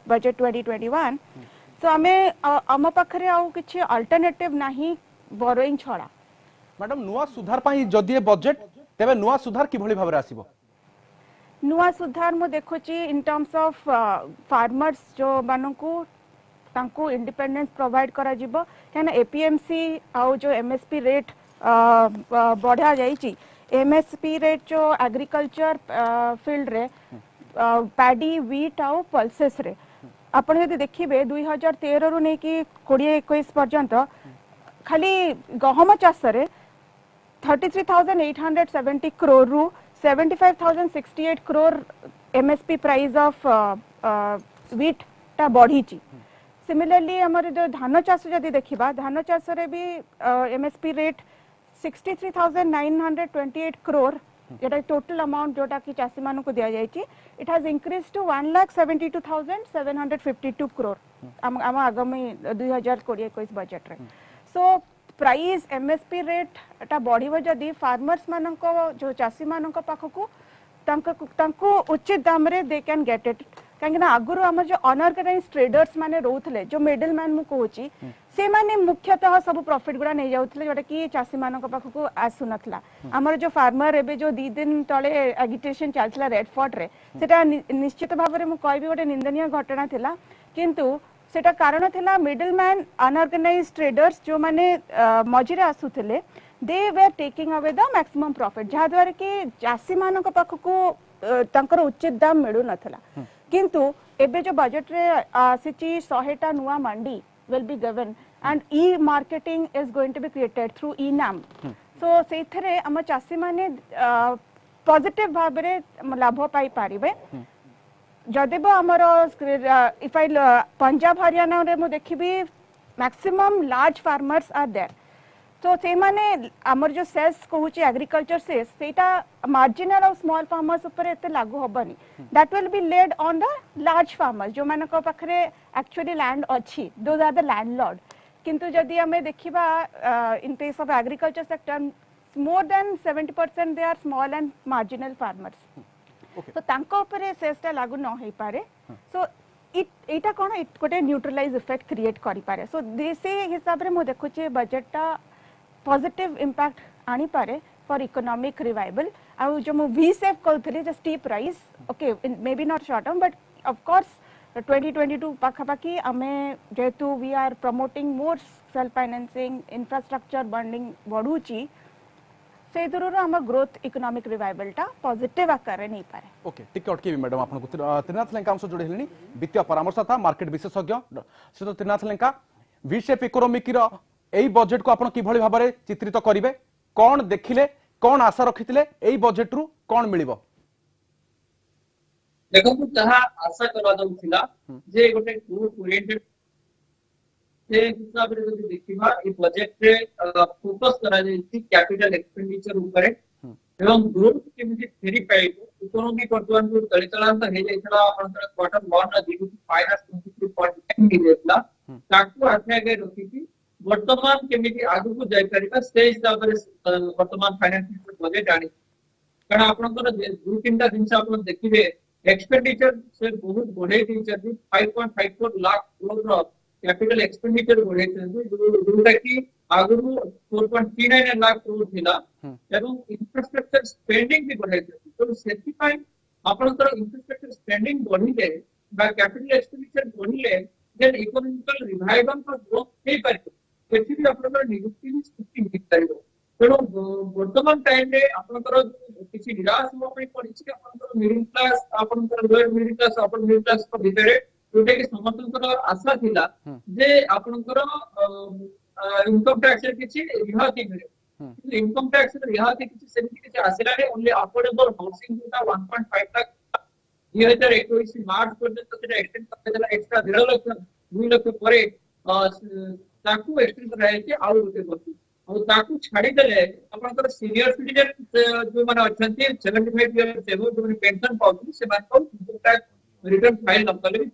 Budget 2021 सो आमे आम पाखरे आउ किछि अल्टरनेटिव नाही बोरोइंग छडा मैडम नुआ सुधार पाई जदि बजेट तेबे नुआ सुधार कि भली भाबरे आसीबो नुआ सुधार मु देखुची इन टर्म्स ऑफ फार्मर्स जो मानकू तांको इंडिपेंडेंस प्रोवाइड करा जिवो काना एपीएमसी आउ जो एमएसपी रेट बढ़ा जाईची एमएसपी रेट जो एग्रीकल्चर फील्ड रे पैडी व्हीट आउ पल्सेस रे आपण यदि देखिबे 2013 रु नै कि 2021 पर्यंत खाली गहम चाष रे 33,870 crore रु 75,068 crore MSP price of wheat ता बढ़ी ची सिमिलरली हमर जो धान चाष जदि देखिबा धान चाष रे भी एमएसपी रेट 63,928 crore जेटा टोटल अमाउंट जोटा कि चासी मानु को दिया जायछि it has increase to 1,72,752 crore हम आगामी 2020-21 बजेट रे सो प्राइस एमएसपी रेट ता बढ़िबो जदि फार्मर्स मानको जो चासी मानको पाखकू तांको उचित दाम रे दे कैन गेट इट कांगिना आगुरु हमर जो अनऑर्गेनाइज्ड ट्रेडर्स माने रहउथले जो मिडल मैन मु कहूची से माने मुख्यतः सब प्रॉफिट गुडा नै जाउथले जोटा कि चासी मानको पाखकू आसु नथला हमर जो फार्मर एबे जो 2 दिन तळे एगिटेशन चलथला रेड फोर्ट रे सेटा निश्चित भाव रे मु कहबी गोटे निंदनीय घटना थिला किंतु सेटा कारण थिला मिडल मैन अनऑर्गेनाइज्ड ट्रेडर्स जो माने मझिरे आसुथले they were taking away the maximum profit जहा द्वारा कि चासी मानको पाखकू तांकर उचित दाम मिलु नथला किंतु एबे जो बजेट रे आसीची 100टा नुआ मंडी will be given and e-marketing is going to be created through e-nam so सेथरे हम चासी माने पॉजिटिव भाबरे लाभ पाई पारिबे जदेबो हमर इफ आई पंजाब हरियाणा रे मु देखिबी maximum large farmers are there तो से माने हमर जो सेल्स कहूची एग्रीकल्चर सेल्स सेटा मार्जिनल और स्मॉल फार्मर्स ऊपर एते लागू होबनी that will be laid on the large farmers जो मानक पाखरे एक्चुअली लैंड अछि दोज आर द लैंडलॉर्ड किंतु जदी हमें देखिबा in case of agriculture sector more than 70% they are small and marginal farmers तो तांको ऊपर सेल्स लागू न होई पारे सो एटा कोन इट कोटे न्यूट्रलाइज इफेक्ट क्रिएट करि पारे सो देसे हिसाब रे मो देखुचे बजेट ता पॉजिटिव इम्पैक्ट आनी पारे फॉर इकोनॉमिक रिवाइवल आउ जो मु वी सेव कहथले just steep rise okay may be not short term but of course 2022 पाखापाखी हमें जेतु we are promoting more self financing infrastructure bonding बढ़ुची से दुरु हम ग्रोथ इकोनॉमिक रिवाइवल टा पॉजिटिव आकार रे नहीं पारे ओके टिक अटके मैडम आपन को त्रिनाथ लेंका हमसे जोड़े हलनी वित्तीय परामर्शदाता मार्केट विशेषज्ञ से तो Trinath Lenka V shape economic रो एई बजेट को आपण किभली भाबरे चित्रित करिवे कोन देखिले कोन आशा रखिथिले एई बजेट रु कोन मिलिबो देखो जहा आशा करवा दउथिला जे गोटे ग्रोथ ओरिएंटेड से हिसाब रे जदि देखिबा ए बजेट रे फोकस करा जायछि कैपिटल एक्सपेंडिचर ऊपर एवं ग्रोथ केमिति फेरी पाइबो इकोनॉमी वर्तमान जो तळितळांत हे जायछला आपण क्वार्टर 1 रा जीडीपी फाइनेंस 23.10 मिलियन ताकू आथे आगे रखिछि वर्तमान केमिति आगु को जाय परिबा से हिसाब रे वर्तमान फाइनेंशियल बजेट आनी कारण आपनकर दु तीनटा दिन से आपण देखिबे एक्सपेंडिचर से बहुत बढ़े दी जदी 5.54 लाख करोड़ कैपिटल एक्सपेंडिचर बढ़े जोटा कि आगु 4.39 लाख करोड़ थिला एवं इंफ्रास्ट्रक्चर स्पेंडिंग भी बढ़े तो सेति पाई आपनकर इंफ्रास्ट्रक्चर स्पेंडिंग बढ़िले बा कैपिटल एक्सपेंडिचर बढ़िले देन इकोनॉमिकल रिवाइवल का ग्रोथ हे पारे एथि भी आपनकर नियुक्ति स्थिति मिलताइबो तेणु वर्तमान टाइम रे आपनकर किछि निराश हो पई पड़िछि आपनकर मिडिल क्लास आपनकर लोअर मिडिल क्लास अपन मिडिल क्लास को भितरे जोटे कि समस्तनकर आशा थिला जे आपनकर इनकम टैक्स रे किछि रिहाती मिले इनकम टैक्स रे रिहाती किछि सेमिति किछि आसिला रे ओनली अफोर्डेबल हाउसिंग जोटा 1.5 लाख 2021 मार्च पर्यंत सेटा एक्सटेंड करदेला एक्स्ट्रा 1.5 लाख 2 लाख परे ताकू एक्सटेंड करायछि आउ रुपे करछि और ताकू छाडी देले आपनकर सीनियर सिटीजन जो माने अछंती 75 इयर से जो पेंशन पाउथि से मान को रिटर्न फाइल न कले भी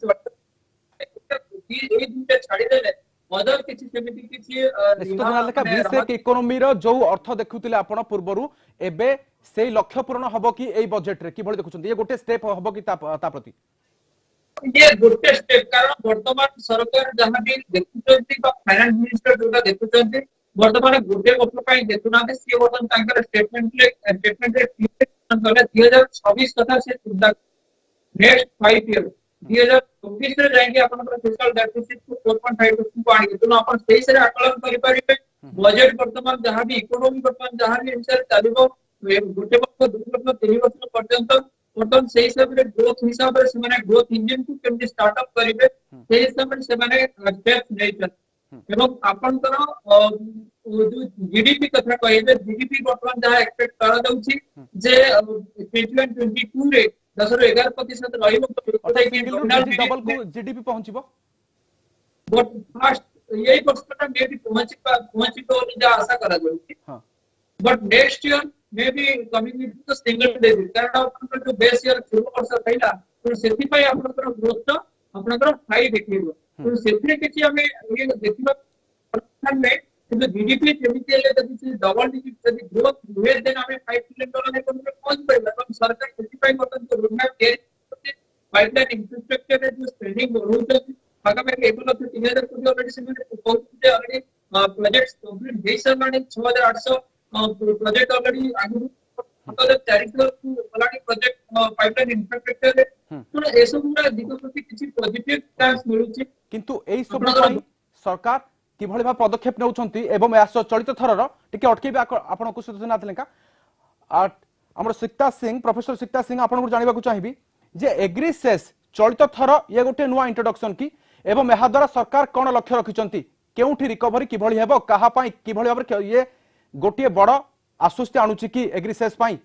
ए दुटा छाडी देले अदर किछि सेमिति किछि निश्चित विशेष इकोनॉमी रो जो अर्थ देखुतिले आपण पूर्वरु एबे सेही लक्ष्य पूर्ण हबो कि एई बजेट रे कि भଳି देखुछन ये गोटे स्टेप हबो कि ता प्रति ये गोटे स्टेप कारण वर्तमान सरकार जहाँ भी देखुଛନ୍ତି बा फाइनेंस मिनिस्टर जोटा देखुଛନ୍ତି वर्तमान गोटे वर्ष ପାଇଁ देखुनाते से वर्तमान तांकर स्टेटमेंट रे क्लियर कले 2026 कथा से चिंता नेक्स्ट 5 इयर 2024 रे जाएंगे आपन फिस्कल डेफिसिट को 4.5% को आनी तो अपन सही से आकलन करि परिबे बजट वर्तमान जहाँ भी इकोनॉमी वर्तमान जहाँ भी अनुसार चलिबो गोटे वर्ष 2 वर्ष 3 वर्ष पर्यंत वर्तमान से हिसाब रे ग्रोथ हिसाब रे से माने ग्रोथ इंजन को केमति स्टार्ट अप करिवे से हिसाब रे से माने स्टेप्स नै एवं आपनकर जो जीडीपी कथा कहिबे जीडीपी वर्तमान जहाँ एक्सपेक्ट करा जाउची जे 2022 रे 10 ରୁ 11% ରହିବ डबल को जीडीपी पहुंचीबो बट फास्ट यही वर्षटा मे भी पहुंची तो जा आशा करा जाउची हां but next year may be coming into the single digit कारण आपन जो बेस ईयर 6 वर्ष थैला तो सेति पय आपनकर ग्रोथ आपनकर हाई देखिबो तो सेति किछि हमें ये देखिबा में কিন্তু जीडीपी केमिकल जदि डबल डिजिट जदि ग्रोथ हुए देन हमें $5 ट्रिलियन इकोनॉमी पहुंच पाइबा तो सरकार सेति पय मतलब जो रोडमैप दे पाइपलाइन इंफ्रास्ट्रक्चर रे जो स्पेंडिंग होउछ आगामी 1,30,000 कोटी ऑलरेडी से पहुंचे ऑलरेडी प्रोजेक्ट्स कंप्लीट देई सरमाने 6,800 प्रोजेक्ट ऑलरेडी आगु 4,400 ऑलरेडी प्रोजेक्ट पाइपलाइन इंफ्रास्ट्रक्चर रे तो एसो पूरा दिगो प्रति किछि पॉजिटिव चांस मिलुछि किंतु एई सब सरकार किभଳି भाव पदक्षेप नेउछंती एवं चलित थरर टिके अटकेबे आपण को सूचना देलेका हमर सिक्ता सिंह प्रोफेसर सिक्ता सिंह आपण को जानिबा को चाहिबी जे एग्रीसेस चलित थर ये गोटे नुआ इंट्रोडक्शन की एवं एहा द्वारा सरकार कोन लक्ष्य रखिचंती केउठी रिकवरी किभଳି हेबो कहा पई किभଳି भाव ये गोटे बड़ आश्वस्ति आणुची की एग्रीसेस पई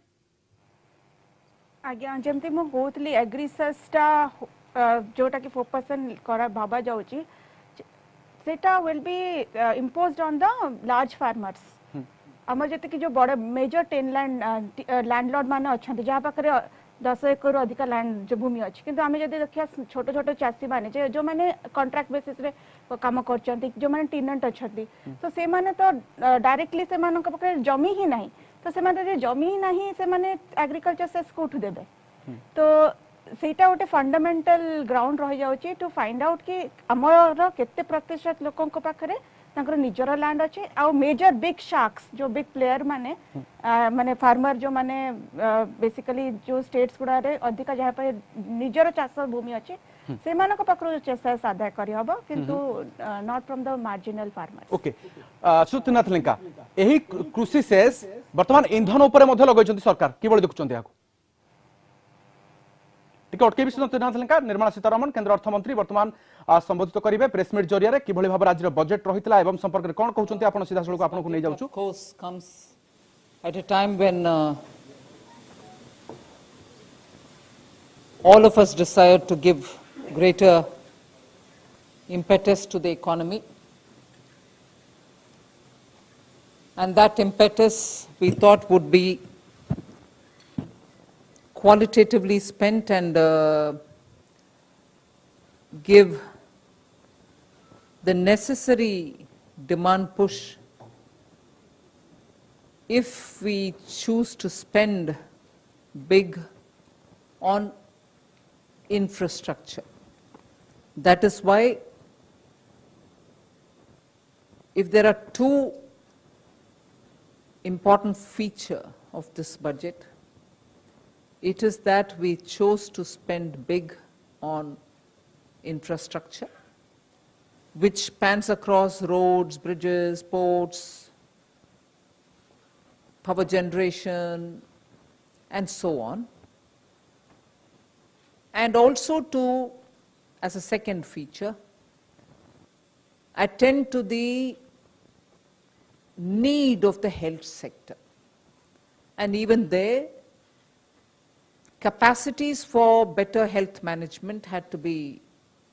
आज्ञा जेमती मु कहतली एग्रीसेस टा जोटा कि 4% करा भाबा जाउची सेटा will be imposed on the large farmers हमर जते कि जो बड़ मेजर 10 लैंडलॉर्ड माने अछंती जहा पाखरे 10 एकड़ अधिक लैंड जो भूमि अछि किंतु हमें जदि देखिया छोट छोट चासी माने जो माने कॉन्ट्रैक्ट बेसिस रे काम करचंती जो माने टेनेंट अछंती तो से माने तो डायरेक्टली से मानक पाखरे जमी ही नाही तो से माने जमी ही नाही से माने एग्रीकल्चर से कोठु देबे तो सेटा गोटे फंडामेंटल ग्राउंड रही जाउची टू फाइंड आउट कि हमर केते प्रतिशत लोकन को पाखरे तांकर निजर लैंड अछि आ मेजर बिग शार्क्स जो बिग प्लेयर माने माने फार्मर जो माने बेसिकली जो स्टेट्स गुडा रे अधिक जहा पे निजर चाष भूमि अछि से मानक पाखरो चाष आदाय करि हबो किंतु not from the marginal farmers okay Sutnath Linka एही कृषि सेस वर्तमान ईंधन ऊपर मध्ये लगैछंती सरकार किबळ देखुचंती याको टिके अटके विश्वनाथ लेंका निर्मला सीतारमण केंद्र अर्थमंत्री वर्तमान संबोधित करिवे प्रेस मीट जरिया रे किभଳି भाव राज्य बजेट रहितला एवं संपर्क रे कोन कहउचंती आपण सीधा सळको आपन को नै जाउछु course comes at a time when all of us desire to give greater impetus to the economy, and that impetus we thought would be qualitatively spent and give the necessary demand push if we choose to spend big on infrastructure. That is why if there are two important features of this budget, it is that we chose to spend big on infrastructure, which spans across roads, bridges, ports, power generation, and so on. And also to, as a second feature, attend to the need of the health sector. And even there, capacities for better health management had to be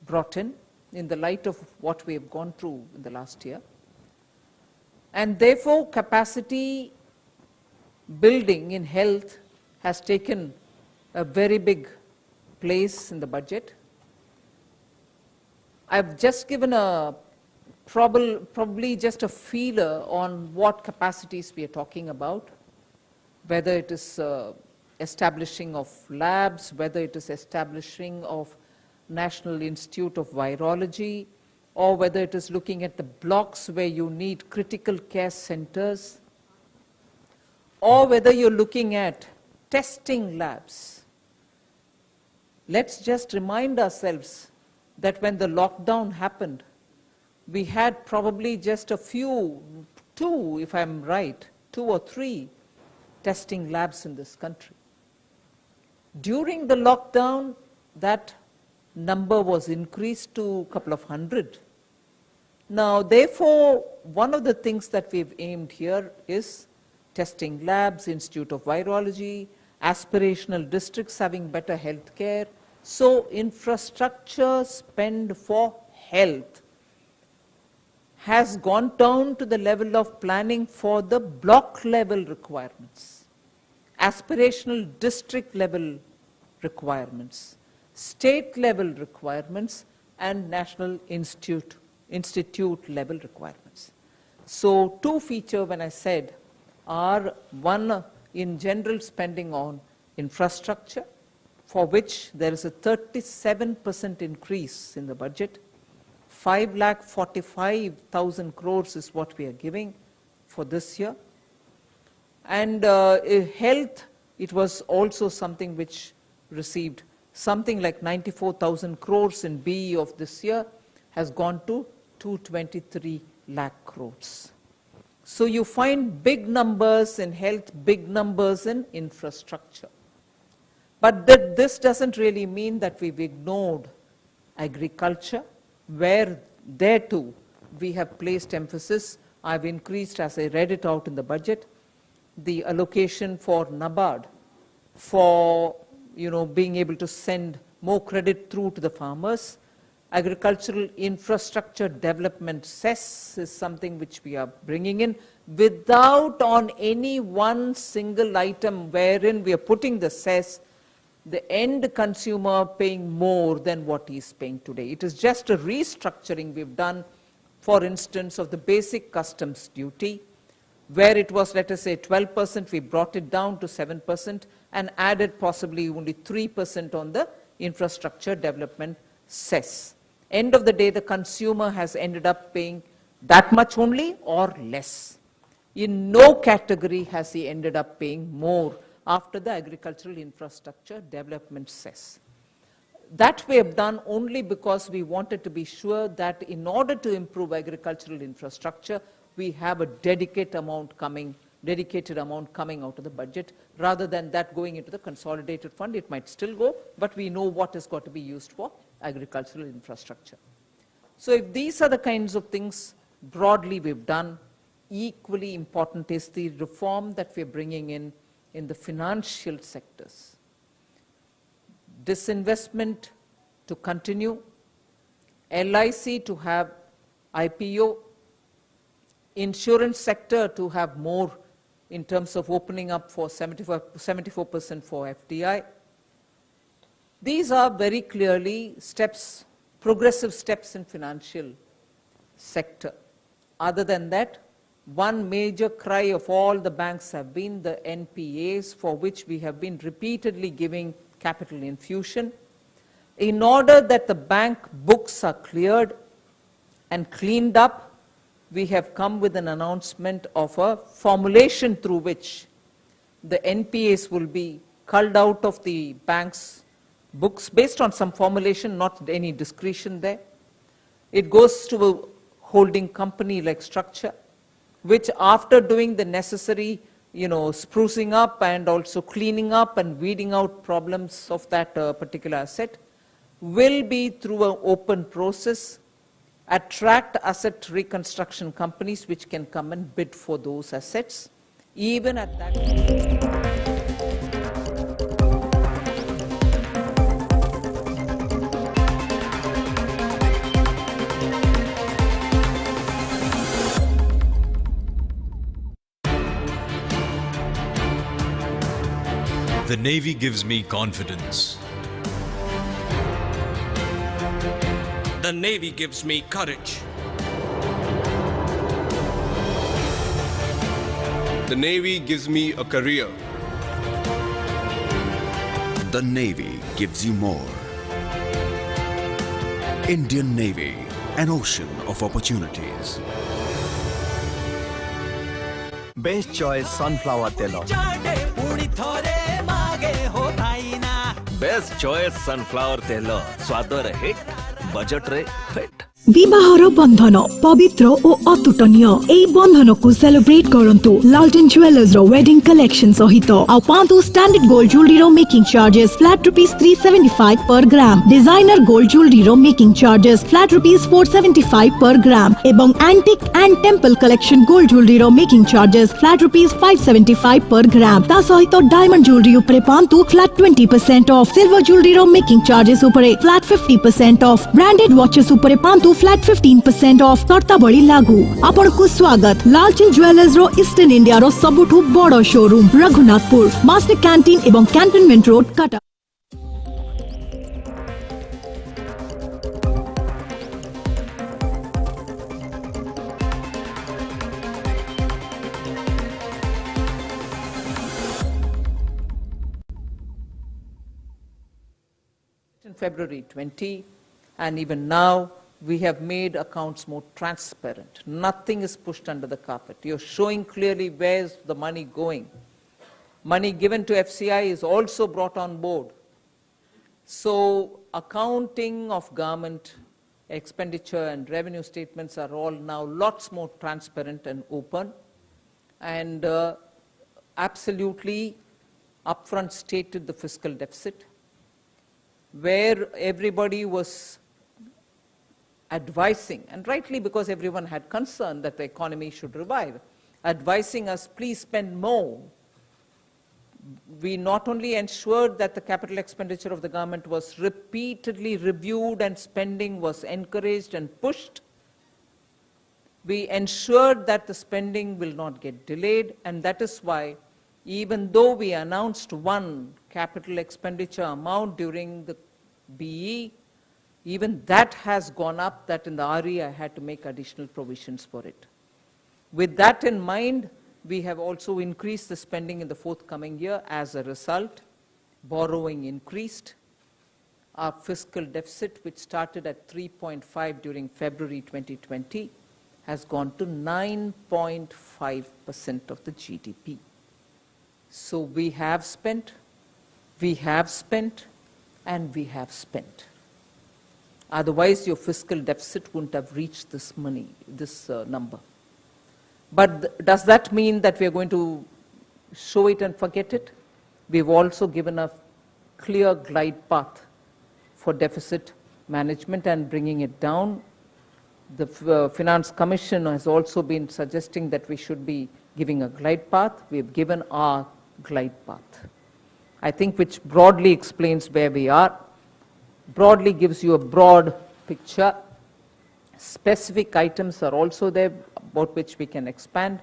brought in the light of what we have gone through in the last year. And therefore, capacity building in health has taken a very big place in the budget. I've just given a probably just a feeler on what capacities we are talking about, whether it is establishing of labs, whether it is establishing of National Institute of Virology, or whether it is looking at the blocks where you need critical care centers, or whether you're looking at testing labs. Let's just remind ourselves that when the lockdown happened, we had probably just a few, two, if I'm right, 2 or 3 testing labs in this country. During the lockdown, that number was increased to a couple of hundred. Now, therefore, one of the things that we've aimed here is testing labs, Institute of Virology, aspirational districts having better health care. So, infrastructure spend for health has gone down to the level of planning for the block level requirements, aspirational district level requirements, state level requirements, and national institute level requirements. So 2 feature when I said are one in general spending on infrastructure, for which there is a 37% increase in the budget. 5,45,000 crores is what we are giving for this year. And health, it was also something which received something like 94,000 crores in BE of this year, has gone to 223 lakh crores. So you find big numbers in health, big numbers in infrastructure. But this doesn't really mean that we've ignored agriculture, where there too we have placed emphasis. I've increased, as I read it out in the budget, the allocation for NABARD for being able to send more credit through to the farmers. Agricultural infrastructure development cess is something which we are bringing in without on any one single item wherein we are putting the cess, the end consumer paying more than what he is paying today. It is just a restructuring we've done, for instance, of the basic customs duty, where it was, let us say, 12%, we brought it down to 7% and added possibly only 3% on the infrastructure development cess. End of the day, the consumer has ended up paying that much only or less. In no category has he ended up paying more after the agricultural infrastructure development cess. That we have done only because we wanted to be sure that in order to improve agricultural infrastructure, we have a dedicated amount coming out of the budget, rather than that going into the consolidated fund. It might still go, but we know what has got to be used for agricultural infrastructure. So if these are the kinds of things broadly we've done, equally important is the reform that we're bringing in the financial sectors. Disinvestment to continue, LIC to have IPO, insurance sector to have more in terms of opening up for 74% for FDI. These are very clearly steps, progressive steps in financial sector. Other than that, one major cry of all the banks have been the NPAs, for which we have been repeatedly giving capital infusion. In order that the bank books are cleared and cleaned up, we have come with an announcement of a formulation through which the NPAs will be culled out of the bank's books based on some formulation, not any discretion there. It goes to a holding company like structure, which after doing the necessary, sprucing up and also cleaning up and weeding out problems of that particular asset, will be through an open process, attract asset reconstruction companies which can come and bid for those assets, even at that. The Navy gives me confidence. The Navy gives me courage. The Navy gives me a career. The Navy gives you more. Indian Navy, an ocean of opportunities. Best choice sunflower telo. Best choice sunflower telo. Swadar hit, budget re fit. विवाहर बंधन पवित्र और अतुटनीय एई बंधन को celebrate करंतु लालटेन jewellers रो wedding collection सहित आ पांतु स्टैंडर्ड गोल्ड ज्वेलरी रो making charges flat ₹375 per gram, designer gold jewellery रो making charges flat ₹475 per gram एवं antique and temple collection gold jewellery रो making charges flat ₹575 per gram ता सहित डायमंड ज्वेलरी उपरे पांतु फ्लैट 20% ऑफ, सिल्वर ज्वेलरी रो making charges उपरे flat 50% off, branded watches उपरे पांतु फ्लैट 15% ऑफ कर्ता बड़ी लागू। आपण को स्वागत लालटेन ज्वेलर्स रो ईस्टर्न इंडिया रो सबुठु बड़ शोरूम रघुनाथपुर, मास्टर कैंटीन एवं cantonment road Cuttack. In February 20, and even now, we have made accounts more transparent. Nothing is pushed under the carpet. You're showing clearly where's the money going. Money given to FCI is also brought on board. So accounting of government expenditure and revenue statements are all now lots more transparent and open, and absolutely upfront stated the fiscal deficit, where everybody was advising, and rightly because everyone had concern that the economy should revive, advising us, please spend more. We not only ensured that the capital expenditure of the government was repeatedly reviewed and spending was encouraged and pushed, we ensured that the spending will not get delayed, and that is why even though we announced one capital expenditure amount during the BE, even that has gone up, that in the RE I had to make additional provisions for it. With that in mind, we have also increased the spending in the forthcoming year. As a result, borrowing increased. Our fiscal deficit, which started at 3.5 during February 2020, has gone to 9.5% of the GDP. So we have spent, and we have spent. Otherwise, your fiscal deficit wouldn't have reached this money, this number. But does that mean that we are going to show it and forget it? We've also given a clear glide path for deficit management and bringing it down. The Finance Commission has also been suggesting that we should be giving a glide path. We've given our glide path, I think, which broadly explains where we are. Broadly gives you a broad picture. Specific items are also there about which we can expand,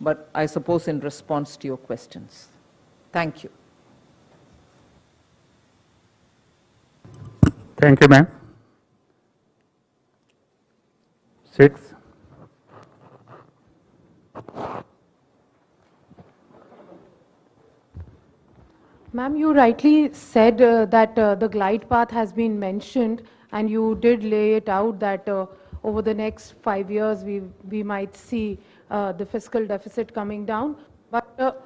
but I suppose in response to your questions. Thank you. Thank you, ma'am. 6. Ma'am, you rightly said that the glide path has been mentioned, and you did lay it out that over the next 5 years we might see the fiscal deficit coming down. But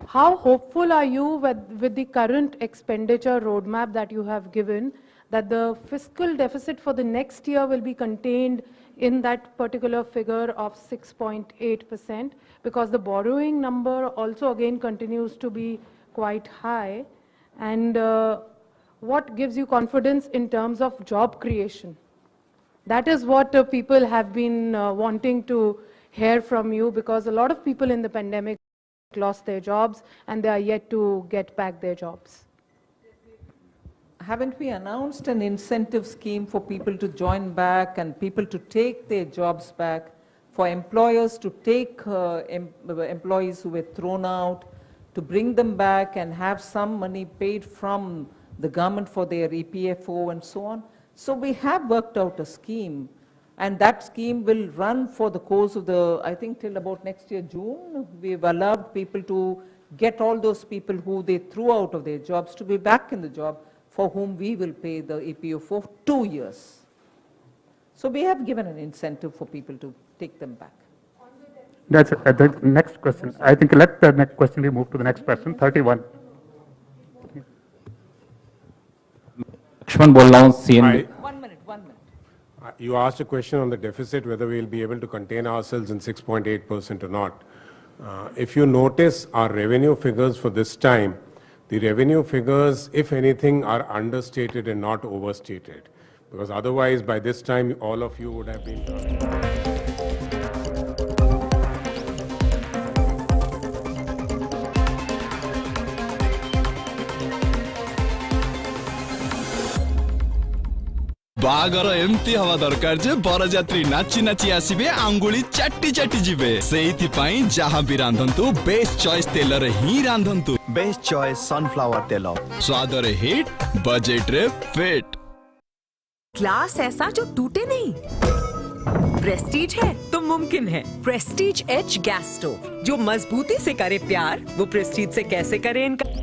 how hopeful are you with the current expenditure roadmap that you have given, that the fiscal deficit for the next year will be contained in that particular figure of 6.8%? Because the borrowing number also again continues to be quite high. And what gives you confidence in terms of job creation? That is what people have been wanting to hear from you, because a lot of people in the pandemic lost their jobs and they are yet to get back their jobs. Haven't we announced an incentive scheme for people to join back and people to take their jobs back, for employers to take employees who were thrown out, to bring them back and have some money paid from the government for their EPFO and so on? So we have worked out a scheme, and that scheme will run for the course of I think till about next year, June. We've allowed people to get all those people who they threw out of their jobs to be back in the job, for whom we will pay the EPFO for 2 years. So we have given an incentive for people to take them back. That's the next question. I think let the next question be moved to the next person. 31. Lakshman बोल रहा हूँ CNB. 1 minute, 1 minute. You asked a question on the deficit, whether we'll be able to contain ourselves in 6.8% or not. If you notice our revenue figures for this time, the revenue figures, if anything, are understated and not overstated. Because otherwise, by this time, all of you would have been... बागर एमती हवा दरकार जे बरजात्री नाची नाची आसीबे आंगुली चाटी चाटी जिबे सेइथि पई जहां भी रांधंतु बेस्ट चॉइस तेल रे ही रांधंतु बेस्ट चॉइस सनफ्लावर तेल स्वाद रे हिट बजट रे फिट ग्लास ऐसा जो टूटे नहीं, प्रेस्टीज है तो मुमकिन है। प्रेस्टीज एच गैस स्टोव जो मजबूती से करे प्यार, वो प्रेस्टीज से कैसे करे इनका।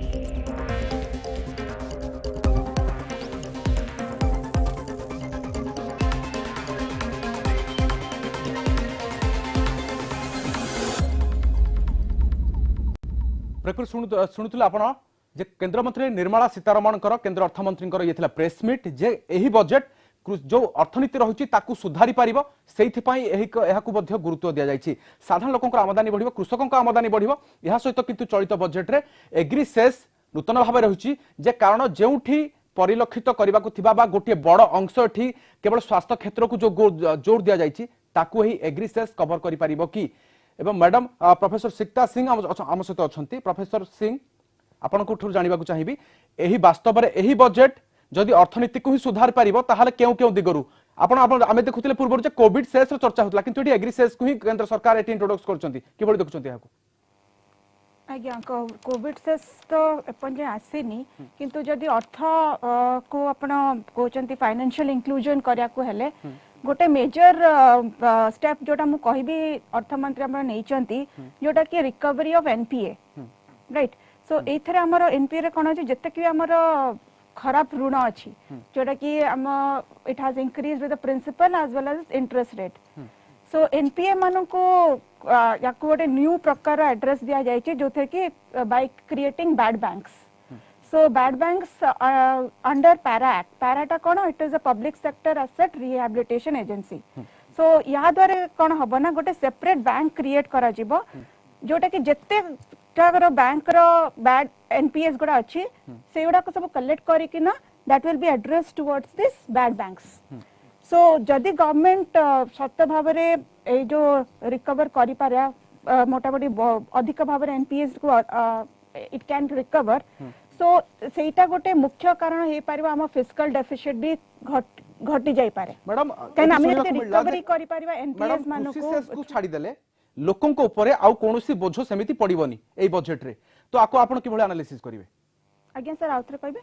शुणुले आपण जे केंद्र मंत्री निर्मला सीतारमण केंद्र अर्थमंत्री ये प्रेस मीट जे यही बजेट जो अर्थनीति रही सुधारी पार से गुरुत्व दि जाए साधारण लोक आमदानी बढ़ कृषकों आमदानी बढ़ यह सहित किंतु चलित बजेट रे एग्री सेस नूतन भाव रही जे कारण जो परिलक्षित करने गोटे बड़ अंश एटी केवल स्वास्थ्य क्षेत्र को जो जोर दि जाए एग्री सेस कवर कर कि एवं मैडम प्रोफेसर सिक्ता सिंह आम सहित अच्छा प्रोफेसर सिंह आपण जानवा चाहिए यही वास्तव में यही बजेट जदि अर्थनीति को ही सुधार पार क्यों क्यों दिगरु आम देखुले पूर्व कोविड सेस चर्चा होता किंतु एग्री सेस को ही केंद्र सरकार एटी इंट्रोड्यूस करछंती किबोली देखुछंती याको आज्ञा कोविड सेस तो एपन जे आसेनी किंतु जदि अर्थ को आपण कहउचंती फाइनेंशियल इंक्लूजन करिया को हेले गोटे मेजर स्टेप जोटा मु कहबी अर्थमंत्री हमर नैचंती जोटा कि recovery of NPA right so एथरे हमर एनपीए रे कोन अछि जत्ते कि हमर खराब ऋण अछि जोटा कि हम it has increased with the principal as well as interest rate so NPA मानु को याको गोटे न्यू प्रकार एड्रेस दिया जाय छै जोथे कि by creating bad banks So bad banks under PARA Act. PARA टा कोन it is a public sector asset rehabilitation agency. So या द्वारा कोन हबो ना गोटे सेपरेट बैंक क्रिएट करा जिवो जोटा कि जत्ते टागर बैंक रो बैड एनपीएस गुडा अछि से गुडा को सब कलेक्ट करी कि ना that will be address towards this bad banks. So जदि गवर्नमेंट सत्य भाव रे ए जो रिकवर करि पारा मोटामोटी अधिक भाव रे एनपीएस को इट कैन रिकवर. सो सेटा गोटे मुख्य कारण हे पारिबा हम फिस्कल डेफिसिट भी घटी जाई पारे मैडम कैन हम रिकवरी करि पारिबा एनपीएस मानो को छाडी देले लोकन को ऊपर आउ कोनोसी बोझ समिति पड़िबनी ए बजेट रे तो आको आपण कि भले एनालिसिस करिवे आज्ञा सर आउथरे कहबे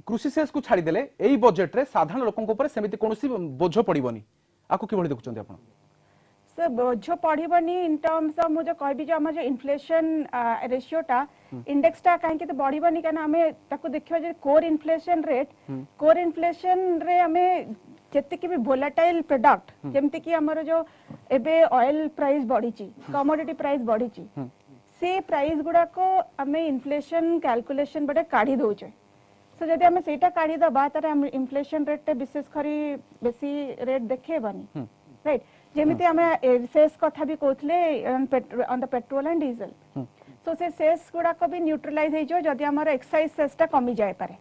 कृषि सेस को छाडी देले एई बजेट रे साधारण लोकन को ऊपर समिति कोनोसी बोझ पड़िबनी आको कि भले देखुचंती आपण सर बोझ पड़िबनी इन टर्म्स ऑफ मुझे कहबी जो हम जो इन्फ्लेशन रेशियो टा इंडेक्स टा काहे कि तो बढ़िबनी काना हमें ताको देखियो जे कोर इन्फ्लेशन रे हमें जत्ते कि भी वोलेटाइल प्रोडक्ट जेमते कि हमर जो एबे ऑयल प्राइस बढ़ी ची कमोडिटी प्राइस बढ़ी ची से प्राइस गुडा को हमें इन्फ्लेशन कैलकुलेशन बडे काढी दो छै. सो जदि हमें सेटा काढी दबा तारे हम इन्फ्लेशन रेट ते विशेष करी बेसी रेट देखेबनी राइट जेमिति हमें सेस कथा भी कहथले on the petrol and diesel. So से सेस गुडा को भी न्यूट्रलाइज हे जो जदि हमर एक्साइज सेस टा कमी जाय पारे.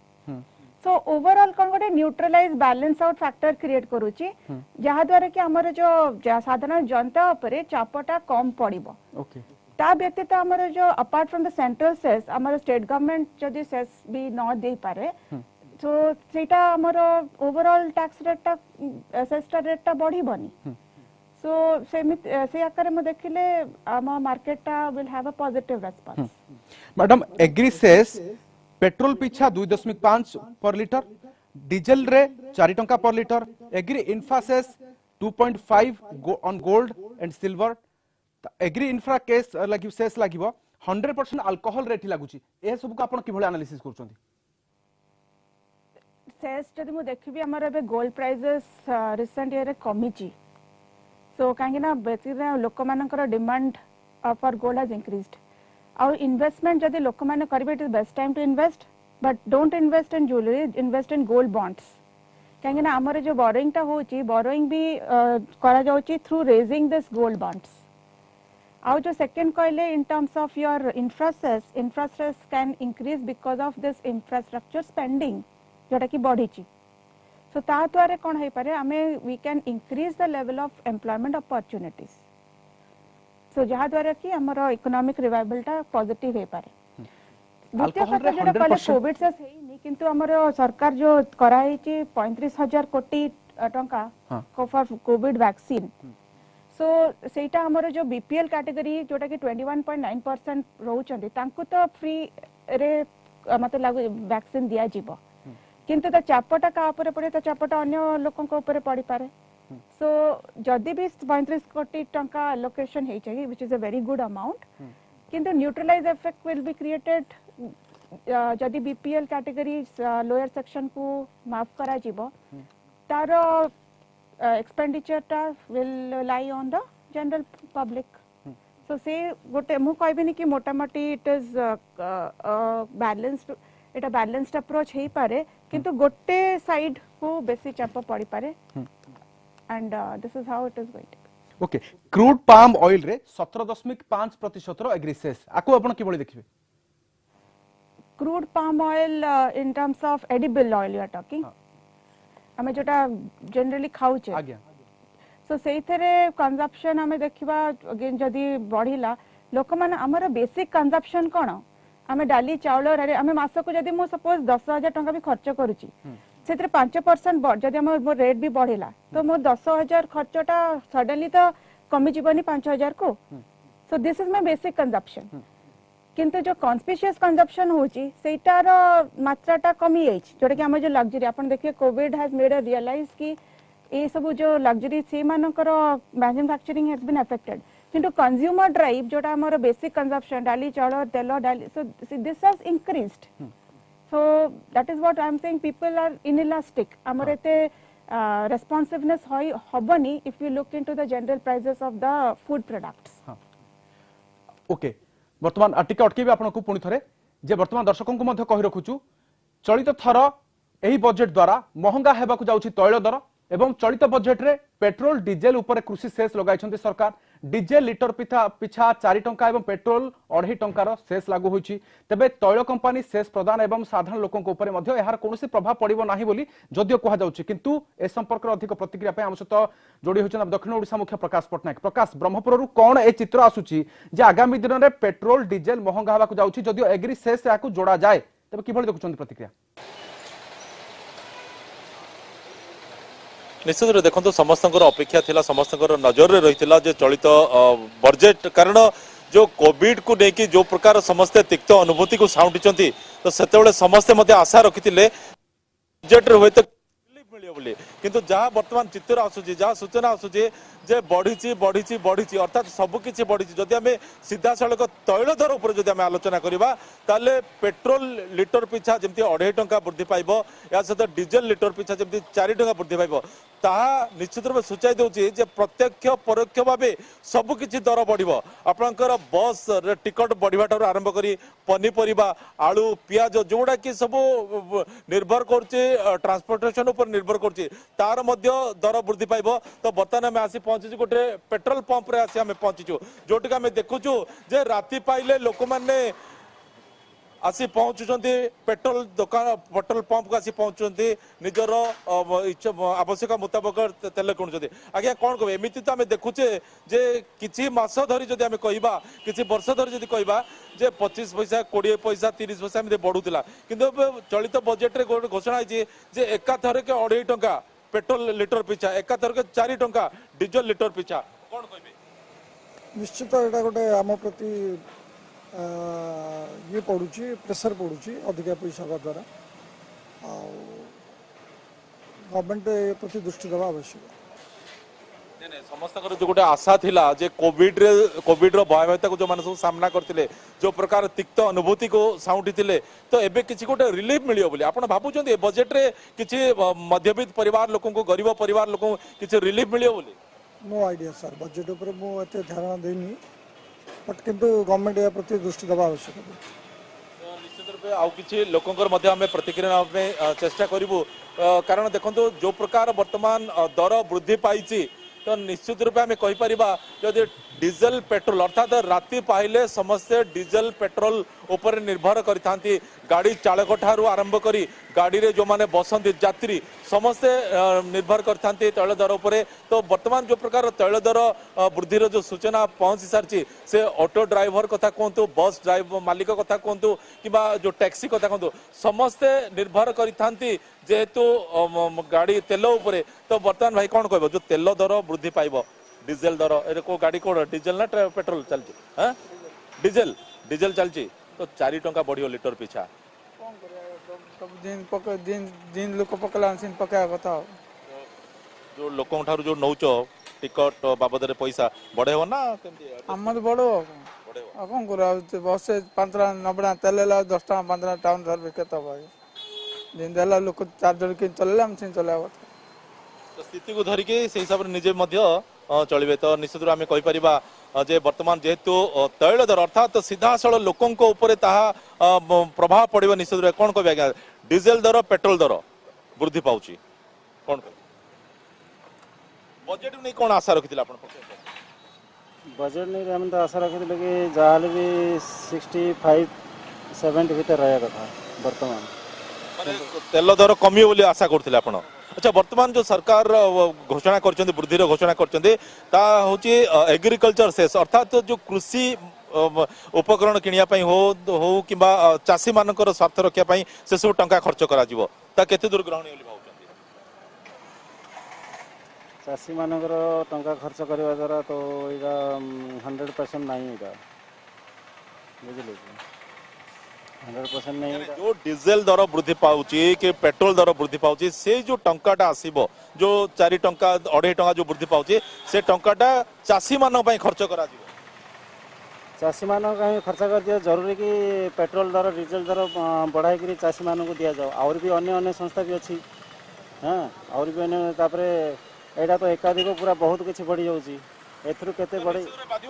सो ओवरऑल कोन गोटे neutralize balance out factor create करूची जहा द्वारा कि हमर जो साधारण जनता ऊपर चापटा कम पड़िबो. ओके ता व्यतीत हमर जो apart from the central cess हमर स्टेट गवर्नमेंट जदि सेस भी न दे पारे सो सेटा हमर ओवरऑल टैक्स रेट टा सेस टा रेट टा बढ़िबनी. So से आकार में देखिले आमा मार्केट टा will have a positive response. Madam agri cess petrol पिछा 2.5 पर लीटर डीजल रे 4 टंका पर litre agri infra cess 2.5 on gold and silver agri infra cess लागि सेस लागिवो 100% अल्कोहल रेट लागुची ए सब को आपण कि भले एनालिसिस करछंती सेल्स जदि मु देखिबी हमर एबे गोल्ड प्राइसेस रिसेंट ईयर रे कमिची सो काहे ना बेसिकली लोक मानकर demand for gold has increased और इन्वेस्टमेंट जदि लोक माने करबे it is best time to invest but don't invest in jewellery invest in gold bonds कहीं ना आमर जो बोरोइंग टा होची बोरोइंग भी करा जाउची through raising this gold bonds आउ जो सेकंड कहले in terms of your infrastructure can increase because of this infrastructure spending जोटा कि बढ़ी सो ता द्वारा कौन हो पारे आमे we can increase the level of employment opportunities so जहाँ द्वारा कि हमर इकोनॉमिक रिवाइवल टा पॉजिटिव हो पारे द्वितीय कथा जोटा कहले कोविड से नहीं किंतु हमर सरकार जो कराई 35,000 कोटी टंका फॉर कोविड वैक्सीन सो सेटा हमर जो बीपीएल कैटेगरी जोटा कि 21.9% रहउचंदी तांकु तो फ्री रे मते लागु वैक्सीन दिया जीवो किंतु त चापटा का ऊपर पड़े त चापटा अन्य लोकन को ऊपर पड़ी पारे सो जदि भी 35 कोटी टंका एलोकेशन हे चाहिए which is a very good amount किंतु neutralise effect will be created जदि बीपीएल कैटेगरी लोअर सेक्शन को माफ करा जीवो तार एक्सपेंडिचर टा will lie on the general public so से गोटे मु कहबिनी कि मोटामोटी इट इज बैलेंस्ड एटा बैलेंस्ड अप्रोच हे पारे किंतु गोटे साइड को बेसी चाप पड़ी पारे and this is how it is going okay crude palm oil रे 17.5% रो एग्रीसेस आको आपण कि बळी देखिबे crude palm oil in terms of edible oil you are talking हमें जोटा जनरली खाउचे आज्ञा सो सेइथरे कंजप्शन हमें देखिबा अगेन जदी बढ़िला लोक माने हमर बेसिक कंजप्शन कोन हमें डाली चावल रे हमें मास को जदी मो सपोज 10,000 टंका भी खर्च करूची सेतरे 5% जदी हमर रेट भी बढ़िला तो मोर 10,000 खर्चटा सडनली तो कमी जीवनी 5,000 को so this is my basic consumption किंतु जो कॉन्स्पिशियस कंजप्शन होची सेटार मात्राटा कमी आइछ जोटा कि हम जो लग्जरी अपन देखिए COVID has made a realise कि ए सब जो लग्जरी से मानकर मैन्युफैक्चरिंग हैज बीन अफेक्टेड किंतु कंज्यूमर ड्राइव जोटा हमर बेसिक कंजप्शन डाली चावल तेल डाली so this has increased so that is what I am saying people are inelastic हमर एते रेस्पॉन्सिवनेस होबनी if you look into the general prices of the food products okay वर्तमान टिके अटकेबे आपनको पुणी थरे जे वर्तमान दर्शकों को मध्य कहि रखुछु चलित थर एही बजेट द्वारा महंगा हेबाकु जाउछि तैल दर एवं चलित बजेट रे पेट्रोल डीजेल ऊपर कृषि सेस लगाइछन्ते सरकार डीजेल लिटर पिछा 4 टंका एवं पेट्रोल 2.5 टंकार सेस लागू होइछि तबे तैल कंपनी सेस प्रदान एवं साधारण लोकन को ऊपर मध्य एहार कोनोसी प्रभाव पड़िबो नाही बोली जदियो कहा जाउछि किंतु ए संपर्क अधिक प्रतिक्रिया पे हम सहित जोड़ी होइछन दक्षिण ओडिशा मुख्य प्रकाश पटनायक प्रकाश ब्रह्मपुर रु कोन ए चित्र आसुछि जे आगामी दिन रे पेट्रोल डीजेल महंगा हेबाकु जाउछि जदियो एग्री सेस याकु जोड़ा जाय तबे किभଳି देखुछन प्रतिक्रिया निश्चित रूप देखो समस्त अपेक्षा थिला समस्त नजर रही चलित बजेट कारण जो कोविड को लेकिन जो प्रकार समस्ते तिक्त अनुभूति को साउंटी तो से समस्ते आशा रखी बजेट हुए तो मिले किंतु जहाँ वर्तमान चित्र आसूची जहाँ सूचना आसूची जे बढ़ी अर्थात सबकि बढ़ी जदि आम सीधा सड़क तैल दर उपर जदि आम आलोचना करवा ताले पेट्रोल लिटर पिछा जमी 2.5 टंका वृद्धि पाइब या सहित डीजेल लिटर पिछा जमी 4 टंका वृद्धि पाइब ताहा निश्चित रूप सूचाई दूसरी जे प्रत्यक्ष परोक्ष भाव सबकि दर बढ़ आपंकर बस टिकट बढ़ा ठार आरंभ कर पनीपरिया आलू पियाज जोड़ा कि सब निर्भर कर ट्रांसपोर्टेशन उपर निर्भर कर तार दर वृद्धि पाइब तो बर्तमान आम आसी पहुंची गोटे पेट्रोल पंप रे आसी आम पहुंचीचु जोटि आम देखुचु जे राति पाइले लोक मैंने आसी पहुंचुंट पेट्रोल दुकान पेट्रोल पंप को आसी पहुंचुंट निजर आवश्यक मुताबक तेल किणुंट आज्ञा कौन कह एमती तो आम देखुचे जे किसी मास धरी जदि आम कहवा किसी वर्ष धरी जदि कहवा जे 25 पैसा 20 पैसा 30 पैसा एमती बढ़ुला किंतु चलित बजेट रे घोषणा है जे एकाथर के 2.5 टंका पेट्रोल लिटर पिछा एकाथर के 4 टंका डीजेल लिटर पिछा कौन कह निश्चित एटा गोटे आम प्रति ये पड़ुची प्रेसर पड़ुची अधिका पैसा द्वारा गवर्नमेंट प्रति दृष्टि देवा आवश्यक समस्त जो गोटे आशा थिला जे कोविड रो भयावहता को जो माने सब सामना करथिले जो प्रकार तिक्त अनुभूति को साउंटी थिले तो एबे किछि गोटे रिलीफ मिलियो बोली आपण भाबुचंदी बजेट रे किछि मध्यवित्त परिवार लोकन को गरीब परिवार लोकन किछि रिलीफ मिलियो बोली नो आइडिया सर बजेट ऊपर मु एते ध्यान देनी बट किंतु गवर्नमेंट या प्रति दृष्टि देबा आवश्यक है निश्चित रूपे आउ किछि लोकंकर मध्ये हमें प्रतिक्रिया में चेष्टा करिवु कारण देखंतु जो प्रकार वर्तमान दर वृद्धि पाइछि तो निश्चित रूपे आम कहीपर जदि डीजेल पेट्रोल अर्थात राति पाइले समस्ते डीजेल पेट्रोल उपर निर्भर करी गाड़ी चालक ठारू आरंभ करी गाड़ी रे जो माने बसंती यात्री समस्ते निर्भर करते तैल दर उपरे तो वर्तमान जो प्रकार तैल दर वृद्धिर जो सूचना पहुंची सारी से ऑटो ड्राइवर कथा कहतु बस ड्राइवर मालिक कथा कहतु कि जो टैक्सी कथा कहतु समस्ते निर्भर करी जेहेतु गाड़ी तेल उपरे तो वर्तमान भाई कौन कह जो तेल दर वृद्धि पाइब डीजेल दर को गाड़ी कौन डीजेल ना पेट्रोल चलती हाँ डीजेल डीजेल चलती तो 4 टंका बढ़ियो लीटर पीछा दिन लोक पकला सिन पकाया कथा जो लोकों ठारू जो नौच टिकट बाबद रे पैसा बढ़े हो ना केमती हमर बड़ो आ कोन करा बस से 15 तेल ला 10 टका 15 टाउन सर्विस केता भाई दिन देला लोक चार्जर के चलला हम सिन चलावा तो स्थिति को धरिके से हिसाब रे निजे मध्य चलिबे तो निश्चित रूपे आमे कहि परिबा जे वर्तमान जेहेतु तैल दर अर्थात सीधासल लोकों ऊपर ताहा प्रभाव पड़िबो निश्चित रूपे कोन कहबे आज्ञा डीजेल दर पेट्रोल दर वृद्धि पाउची कोन कहबे बजेट नै कोन आशा रखितिला आपण बजेट नै हम तो आशा रखितिले कि जाहाल भी 65 70 भीतर रहया कथा वर्तमान माने तेल दर कमी बोली आशा करथिले आपण अच्छा वर्तमान जो सरकार घोषणा करछन्ते वृद्धिर घोषणा करछन्ते ता होची एग्रीकल्चर सेस अर्थात जो कृषि उपकरण किनिया पई हो किबा चासी मानकर स्वार्थ रखिया पई से सब टंका खर्च करा जिवो ता केते दूर ग्रहणीय बोली भाउछन्ते चासी मानकर टंका खर्च करबा द्वारा तो इरा 100% नाही इरा बुझले 100% नहीं जो डीजेल दर वृद्धि पाउची कि पेट्रोल दर वृद्धि पाउची से जो टंकाटा आसीबो जो 4 टंका 2.5 टंका जो वृद्धि पाउची से टंकाटा चासी मानन पई खर्च करा जिवो चासी मानन पई खर्च कर दियो जरूरी कि पेट्रोल दर डीजेल दर बढ़ाई करी चासी मानन को दिया जाओ और भी अन्य संस्था भी अछि हां और भी अन्य तापरे एडा तो एकाधिक पूरा बहुत किछि बढ़ी जाउची एथरु केते बड़े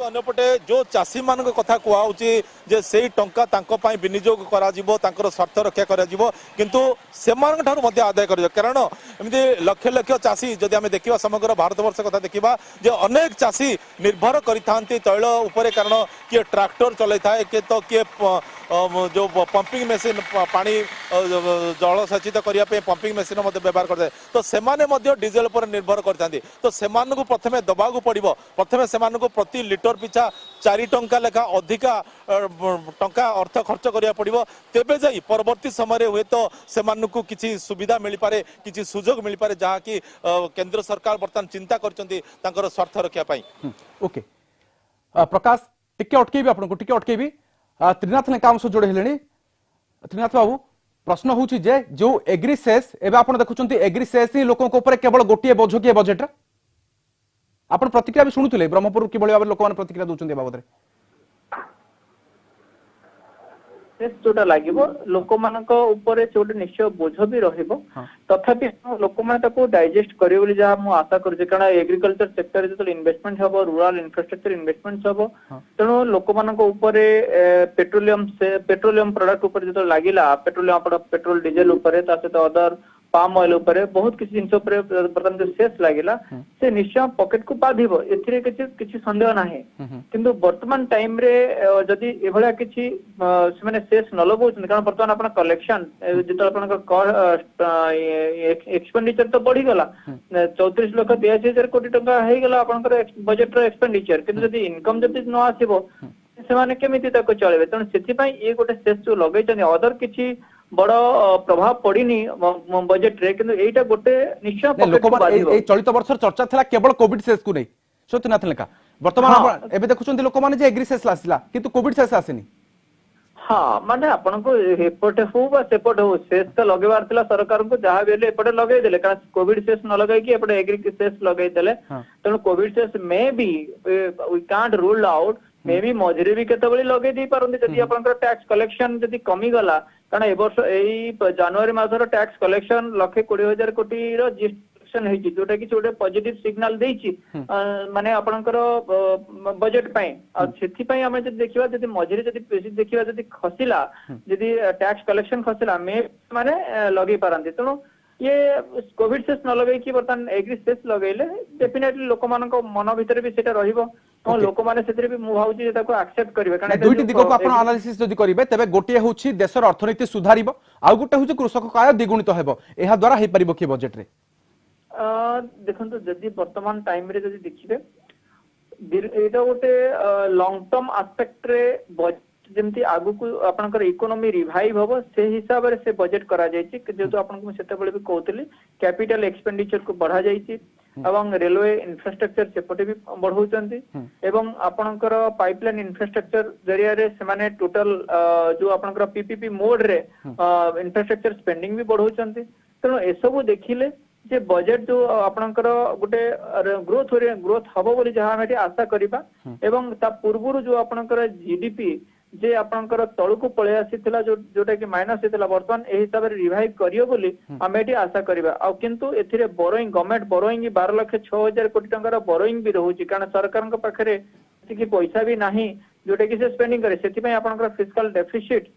अन्यपटे जो चासी मान कथा कहउची जे सेही टंका तांको पई विनियोग करा जिवो तांकर स्वार्थ रक्षा करा जिवो किंतु सेमान ठारू मध्ये आदाय कर कारण एमती लक्ष लक्ष चासी जदि आमे देखिबा समग्र भारत वर्ष कथा देखिबा जे अनेक चासी निर्भर करिथांती तैल उपरे कारण के ट्रैक्टर चलै थाए के तो के जो पंपिंग मशीन पानी जल सेचित करिया पे पंपिंग मशीन मध्ये व्यवहार करते तो सेमाने मध्ये डीजेल पर निर्भर करथांती तो सेमान को प्रथमे दबागु पड़िबो प्रथमे सेमान को प्रति लिटर पिछा 4 टंका लेखा अधिका टंका अर्थ खर्च करिया पड़िबो तेबे जाई परवर्ती समय हुए तो सेमान को किछि सुविधा मिली पारे किछि सुजोग मिली पारे जहा कि केंद्र सरकार वर्तमान चिंता करचंती तांकर स्वार्थ रक्षा पई ओके प्रकाश टिके अटकेबी आपन को टिके अटकेबी त्रिनाथ ने काम से जोड़े हेलेनी त्रिनाथ बाबू प्रश्न होउची जे जो एग्री सेस एबे आपण देखुचंती एग्री सेस ही लोकन को ऊपर केवल गोटिए बोझ के बजेट रे आपण प्रतिक्रिया भी सुनुतले ब्रह्मपुर कि बळी लोक मान प्रतिक्रिया दोचंती बाबत रे सेस जोटा लागिबो लोक मानक ऊपर जोटे निश्चय बोझ भी रहइबो तथापि लोक मान ताको डाइजेस्ट करियो बोली जा मु आशा करजे कारण एग्रीकल्चर सेक्टर जे तो इन्वेस्टमेंट हबो रूरल इंफ्रास्ट्रक्चर इन्वेस्टमेंट हबो तनो लोक मानक ऊपर पेट्रोलियम प्रोडक्ट ऊपर जे तो लागिला पेट्रोल डीजल ऊपर ता से तो अदर पाम ऑयल ऊपर बहुत किसी जिनस ऊपर वर्तमान जो सेस लागिला से निश्चय पॉकेट को बाधिबो एथिरे किछि संदेह नाही किंतु वर्तमान टाइम रे जदी एभला किछि से माने सेस न लगौछन कारण वर्तमान अपन कलेक्शन जेतो अपन एक्सपेंडिचर तो बढ़ी गला 34 लाख 82,000 कोटी टका हे गला अपन बजेट रो एक्सपेंडिचर किंतु जदी इनकम जदी न आसीबो से माने केमिति तक चलेबे तन सेति पई ए गोटे सेस जो लगैछन अदर किछि बड़ प्रभाव पड़ीनी बजेट रे किंतु एटा गोटे निश्चय पॉकेट को बाधिबो ए चलित वर्ष चर्चा थला केवल कोविड सेस को नै सत्यनाथ लेखा वर्तमान एबे देखुचंती लोक माने जे एग्री सेस लासिला किंतु कोविड सेस आसेनी हाँ माने आपन को एपटे हो बा सेपटे हो शेष तो लगेबार थिला सरकार को जहाँ भी एपटे लगे देले कारण कोविड शेष न लगे कि एपटे एग्री शेष लगे देले तेणु कोविड शेष maybe we can't rule out maybe मझिरे भी केतबेले लगे दी पारंती जदि आपनकर टैक्स कलेक्शन जदि कमी गला कारण ए वर्ष एई जनवरी मासर टैक्स कलेक्शन 1,20,000 कोटी रो जीएसटी है जोटा कि गोटे पॉजिटिव सिग्नल देछि माने आपनकर बजट पई आ सेथि पई हम जदि देखिबा जदि मझिरे जदि देखिबा जदि खसिला जदि टैक्स कलेक्शन खसिला मे माने लगे पारंती तेणु ये कोविड सेस न लगे कि बर्तन एग्री सेस लगेले डेफिनेटली लोक मानक मन भीतर भी सेटा रहिबो तो लोक माने सेतरे भी मु भाउची जे ताको एक्सेप्ट करिवे कारण दुईटी दिगो को आपण एनालिसिस जदि करिवे तबे गोटिए होछि देशर अर्थनीति सुधारिबो आ गोटे होछि कृषक काय द्विगुणित हेबो एहा द्वारा हे परिबो कि बजट रे देखंतु जदि वर्तमान टाइम रे जदि देखिबे एटा गोटे लॉन्ग टर्म एस्पेक्ट रे बजट जेमती आगु को आपनकर इकोनॉमी रिवाइव होबो से हिसाब रे से बजट करा जायछि जेतु आपन को सेते बेले भी कहउतली कैपिटल एक्सपेंडिचर को बढ़ा जायछि एवं रेलवे इंफ्रास्ट्रक्चर सेपटे भी बढ़ौचंती एवं आपनकर पाइपलाइन इंफ्रास्ट्रक्चर जरिया रे से माने टोटल जो आपनकर पीपीपी मोड रे इंफ्रास्ट्रक्चर स्पेंडिंग भी बढ़ौचंती तेनो ए सब देखिले जे बजट जो आपनकर गोटे ग्रोथ हबो बोली जहां हम आशा करिबा एवं ता पूर्वरु जो आपनकर जीडीपी जे आपनकर तळु को पळे आसीथिला जोटा कि माइनस हेतला वर्तमान ए हिसाब रे रिवाइव करियो बोली हम एटी आशा करिबा आ किंतु एथिरे बोरोइंग गवर्नमेंट बोरोइंग 12,06,000 कोटी टंकार बोरोइंग भी रहउची कारण सरकार को पाखरे कि पैसा भी नाही जोटा कि से स्पेंडिंग करे सेति पय आपनकर फिस्कल डेफिसिट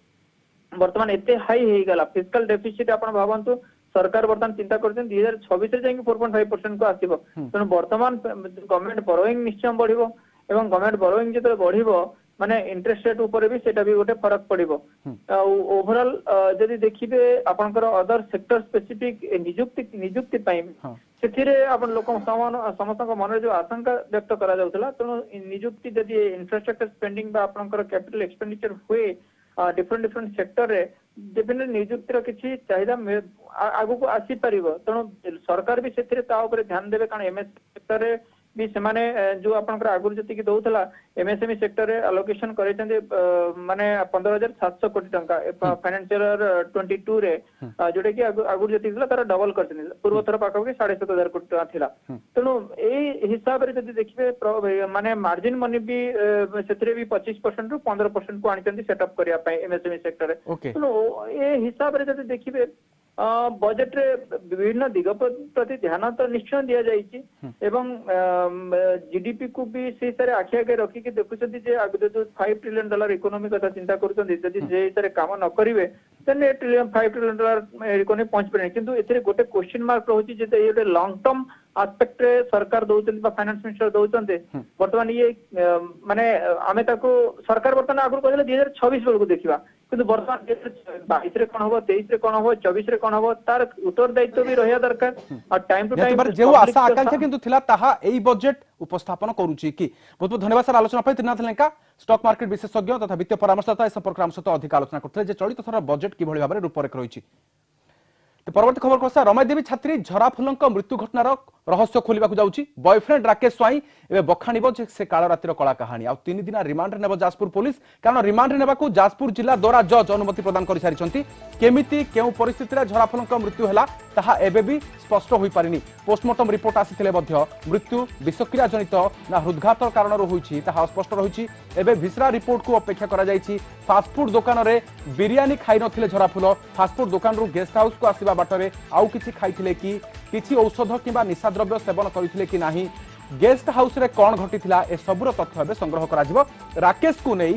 वर्तमान एते हाई हे गला फिस्कल डेफिसिट आपण भावंतु सरकार वर्तमान चिंता करछन 2026 रे जाई 4.5% को आसीबो तनो वर्तमान गवर्नमेंट बोरोइंग निश्चय बढ़िबो एवं गवर्नमेंट बोरोइंग जेतले बढ़िबो माने इंटरेस्ट रेट ऊपर भी सेटा भी गोटे फरक पड़िबो ओवरऑल जदि देखिबे आपनकर अदर सेक्टर स्पेसिफिक नियुक्ति पई सेथिरे आपन लोक समस्त मन जो आशंका व्यक्त करा जाउतला तनो नियुक्ति जदि इंफ्रास्ट्रक्चर स्पेंडिंग बा आपनकर कैपिटल एक्सपेंडिचर हुए डिफरेंट सेक्टर रे डिफरेंट नियुक्तिर किछि चाहिदा आगु को आसी परिबो तनो सरकार भी सेथिरे ता ऊपर ध्यान देबे कारण एमएस सेक्टर रे भी से माने जो आपनकर आगुर जति कि दउतला एमएसएमई सेक्टर रे एलोकेशन करेचंदे माने 15,700 कोटी टंका फाइनेंशियल 22 रे जोटे कि आगुर जति दिला तार डबल करचनी पूर्व थर पाखो के 7,500 कोटी टंका थिला तनो ए हिसाब रे जति देखिबे माने मार्जिन मनी भी सेथरे भी 25% रु 15% को आनिचंदी सेटअप करिया पई एमएसएमई सेक्टर रे तनो ए हिसाब रे जति देखिबे बजट रे विभिन्न दिग प्रति ध्यान तो निश्चय दिया जाइछि एवं जीडीपी को भी से सारे आखि आगे रखी के देखुछथि जे आगु जो $5 ट्रिलियन इकोनॉमी कथा चिंता करूछथि जदि जे सारे काम न करिवे तने $5 ट्रिलियन इकोनॉमी पहुंच परे किंतु एथिरे गोटे क्वेश्चन मार्क रहउछि जे ये लॉन्ग टर्म एस्पेक्ट रे सरकार दउछथि बा फाइनेंस मिनिस्टर दउछथि वर्तमान ये माने आमे ताको सरकार वर्तमान आगु कहले 2026 बेल को देखिबा किंतु वर्तमान 22 रे कोन होबो 23 रे कोन होबो 24 रे कोन होबो तार उत्तर दायित्व भी रहया दरकार और टाइम टू टाइम जो आशा आकांक्षा किंतु थिला ताहा एई बजट उपस्थापन करूची कि बहुत बहुत धन्यवाद सर आलोचना पे त्रिनाथ लेंका स्टॉक मार्केट विशेषज्ञ तथा वित्तीय परामर्शदाता ए संपर्क राम सहित अधिक आलोचना करथले जे चलित थर बजट किभଳି भाबरे रूपरेख रहिछि तो परवर्ती खबर को रमाई देवी छात्री झराफुलंक मृत्यु घटनार रहस्य खोलिबा जाउची बॉयफ्रेंड राकेश स्वाई एबे बखाणिबो जे से काल रातिर कला कहानी आ 3 दिन रिमांड नेबो जाजपुर पुलिस कारण रिमांड नेबाकू जाजपुर जिला द्वारा जज अनुमति प्रदान कर सारिछंती केमिति केउ परिस्थिति रे झराफुलंक मृत्यु हला ताहा एबे भी स्पष्ट होई पारिनी पोस्टमार्टम रिपोर्ट आसीथिले मध्य मृत्यु विषक्रिया जनित ना हृदघात कारणर होईछि ताहा स्पष्ट रहिछि एबे विसरा रिपोर्ट को अपेक्षा करा जाईछि फास्ट फूड दुकान रे बिरियानी खाइ नथिले झराफुल फास्ट फूड दुकान रु गेस्ट हाउस को आसीबा बाटरे आउ किछि खाइथिले कि किछि औषध किबा निशा द्रव्य सेवन करथिले कि नाही गेस्ट हाउस रे कोन घटिथिला ए सबुर तथ्य बे संग्रह करा जिवो राकेश को नै